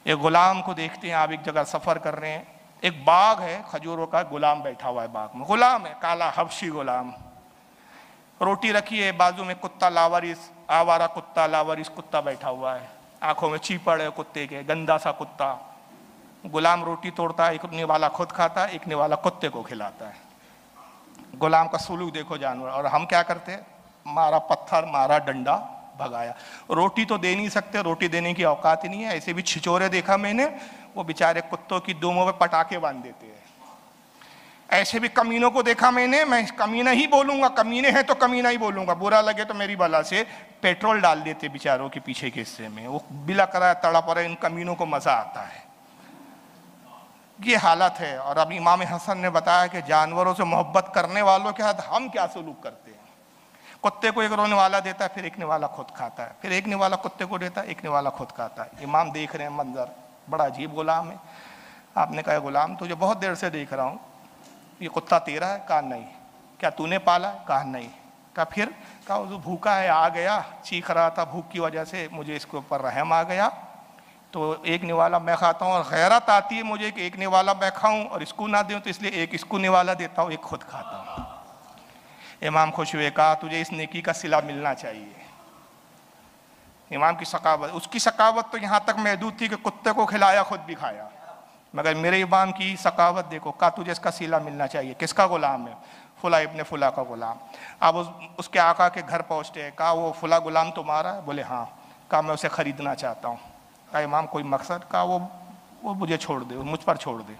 एक गुलाम को देखते हैं, आप एक जगह सफ़र कर रहे हैं, एक बाग है खजूरों का, गुलाम बैठा हुआ है बाग में, गुलाम है, काला हबशी गुलाम, रोटी रखी है, बाजू में कुत्ता लावारिस, आवारा कुत्ता, लावारिस कुत्ता बैठा हुआ है, आंखों में चीपड़ है कुत्ते के, गंदा सा कुत्ता। गुलाम रोटी तोड़ता है, एक निवाला खुद खाता है, एक निवाला कुत्ते को खिलाता है। गुलाम का सुलूक देखो जानवर। और हम क्या करते हैं, मारा पत्थर, मारा डंडा, भगाया। रोटी तो दे नहीं सकते, रोटी देने की औकात ही नहीं है। ऐसे भी छिचोरे देखा मैंने, वो बेचारे कुत्तों की दुमों में पटाखे बांध देते हैं। ऐसे भी कमीनों को देखा मैंने, मैं कमीना ही बोलूंगा, कमीने हैं तो कमीना ही बोलूंगा, बुरा लगे तो मेरी बला से, पेट्रोल डाल देते बेचारों के पीछे के हिस्से में, वो बिला कराया तड़प रहे, इन कमीनों को मजा आता है। ये हालत है। और अब इमाम हसन ने बताया कि जानवरों से मोहब्बत करने वालों के साथ हम क्या सलूक करते हैं। कुत्ते को एक रोने वाला देता है, फिर एक निवाला खुद खाता है, फिर एक निवाला कुत्ते को देता है, एक निवाला खुद खाता है। इमाम देख रहे हैं मंजर, बड़ा अजीब गुलाम है। आपने कहा गुलाम तुझे बहुत देर से देख रहा हूँ, ये कुत्ता तेरा है? कहा नहीं। क्या तूने पाला है? कहा नहीं। कहा फिर? कहा वो भूखा है, आ गया, चीख रहा था भूख की वजह से, मुझे इसके ऊपर रहम आ गया, तो एक निवाला मैं खाता हूँ, और गैरत आती है मुझे कि एक निवाला मैं खाऊं और इसको ना दूं, तो इसलिए एक इसको निवाला देता हूँ, एक खुद खाता हूँ। इमाम खुश हुए, कहा तुझे इस नेकी का सिला मिलना चाहिए। इमाम की सकावत, उसकी सकावत तो यहाँ तक महदूद थी कि कुत्ते को खिलाया, खुद भी खाया, मगर मेरे इमाम की सकावत देखो। कहा तुझे इसका सिला मिलना चाहिए। किसका गुलाम है? फुला इब्ने फुला का गुलाम। अब उसके आका के घर पहुँचते, कहा वो फुला गुलाम तुम्हारा है? बोले हाँ। कहा मैं उसे खरीदना चाहता हूँ। कहा इमाम कोई मकसद? कहा वो मुझे छोड़ दे, मुझ पर छोड़ दे,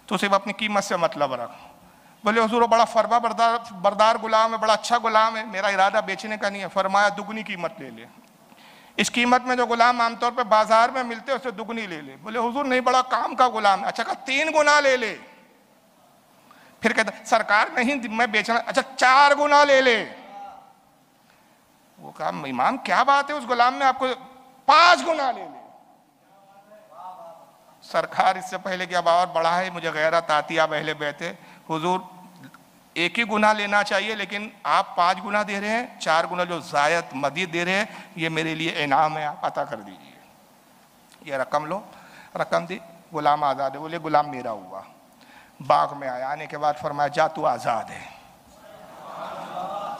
तो सिर्फ अपनी कीमत से मतलब रख। बोले हुजूर बड़ा फरमा बरदार गुलाम है, बड़ा अच्छा गुलाम है, मेरा इरादा बेचने का नहीं है। फरमाया दुगनी कीमत ले ले, इस कीमत में जो गुलाम आमतौर पे बाजार में मिलते हैं उससे दुगनी ले ले। बोले हुजूर नहीं, बड़ा काम का गुलाम है। अच्छा, कहा 3 गुना ले ले। फिर कहता सरकार नहीं मैं बेचना। अच्छा 4 गुना ले ले। वो कहा इमाम क्या बात है, उस गुलाम में आपको 5 गुना ले ले। सरकार इससे पहले कि अब और बढ़ा है, मुझे गैरत आती, आप अहले बैठे, हुजूर 1 ही गुना लेना चाहिए, लेकिन आप 5 गुना दे रहे हैं, 4 गुना जो जायद मदीद दे रहे हैं, ये मेरे लिए इनाम है, आप अता कर दीजिए। ये रकम लो। रकम दी, गुलाम आज़ाद है। बोले गुलाम मेरा हुआ। बाग में आया, आने के बाद फरमाया जा तू आज़ाद है,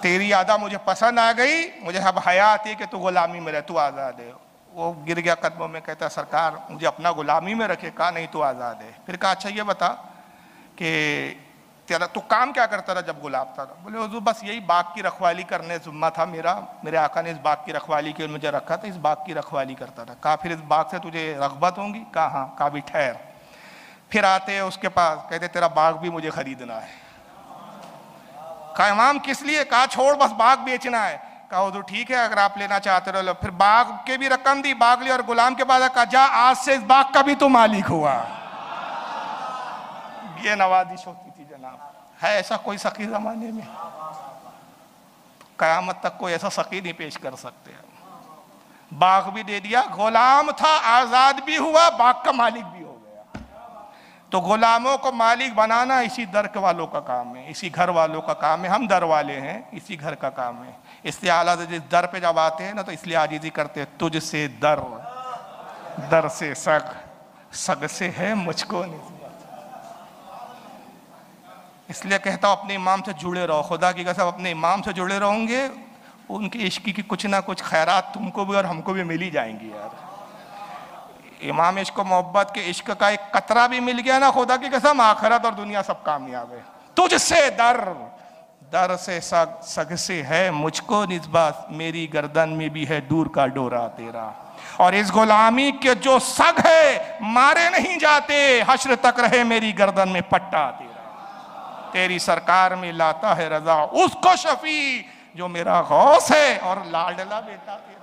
तेरी यादा मुझे पसंद आ गई, मुझे अब हया आती है कि तू गुलामी में रहे, तू आज़ाद है। वो गिर गया कदमों में, कहता सरकार मुझे अपना गुलामी में रखे। कहा नहीं तू आज़ाद है। फिर कहा अच्छा ये बता कि तेरा तू काम क्या करता रहा जब गुलाम था? बोले हुजूर बस यही बाग की रखवाली करने जुम्मा था मेरा, मेरे आका ने इस बाग की रखवाली के लिए मुझे रखा था, इस बाग की रखवाली करता था। कहा फिर इस बाग से तुझे रग़बत होंगी? कहा हाँ। कहा भी ठहर। फिर आते हैं उसके पास, कहते तेरा बाग भी मुझे खरीदना है। कहा इमाम किस लिए? कहा छोड़ बस बाग बेचना है। कहा हुजूर ठीक है, अगर आप लेना चाहते हो लो। फिर बाग के भी रकम दी, बाग ली, और गुलाम के बाद कहा जा आज से इस बाग का भी तू मालिक हुआ। ये नवाजिश होती थी जनाब। है ऐसा कोई सकी जमाने में? कयामत तक कोई ऐसा सकी नहीं पेश कर सकते। बाग भी दे दिया, गुलाम था, आजाद भी हुआ, बाग का मालिक भी हो गया। तो गुलामों को मालिक बनाना इसी दर के वालों का काम है, इसी घर वालों का काम है। हम दर वाले हैं, इसी घर का काम है। इसलिए आला जिस दर पे जब आते हैं ना, तो इसलिए आजीजी करते हैं, तुझसे दर, दर से सग, सग से है मुझको नहीं। इसलिए कहता हूँ अपने इमाम से जुड़े रहो, खुदा की कसम अपने इमाम से जुड़े रहोगे, उनके इश्क की कुछ ना कुछ खैरात तुमको भी और हमको भी मिल ही जाएंगी यार। इमाम इश्क मोहब्बत के इश्क का एक कतरा भी मिल गया ना, खुदा की कसम आखिरत और दुनिया सब कामयाब है। तुझसे दर, दर से सग, सग से है मुझको निस्बत, मेरी गर्दन में भी है दूर का डोरा तेरा। और इस गुलामी के जो सग है मारे नहीं जाते, हश्र तक रहे मेरी गर्दन में पट्टा तेरा। तेरी सरकार में लाता है रजा उसको शफी, जो मेरा गौस है और लाडला बेटा तेरा।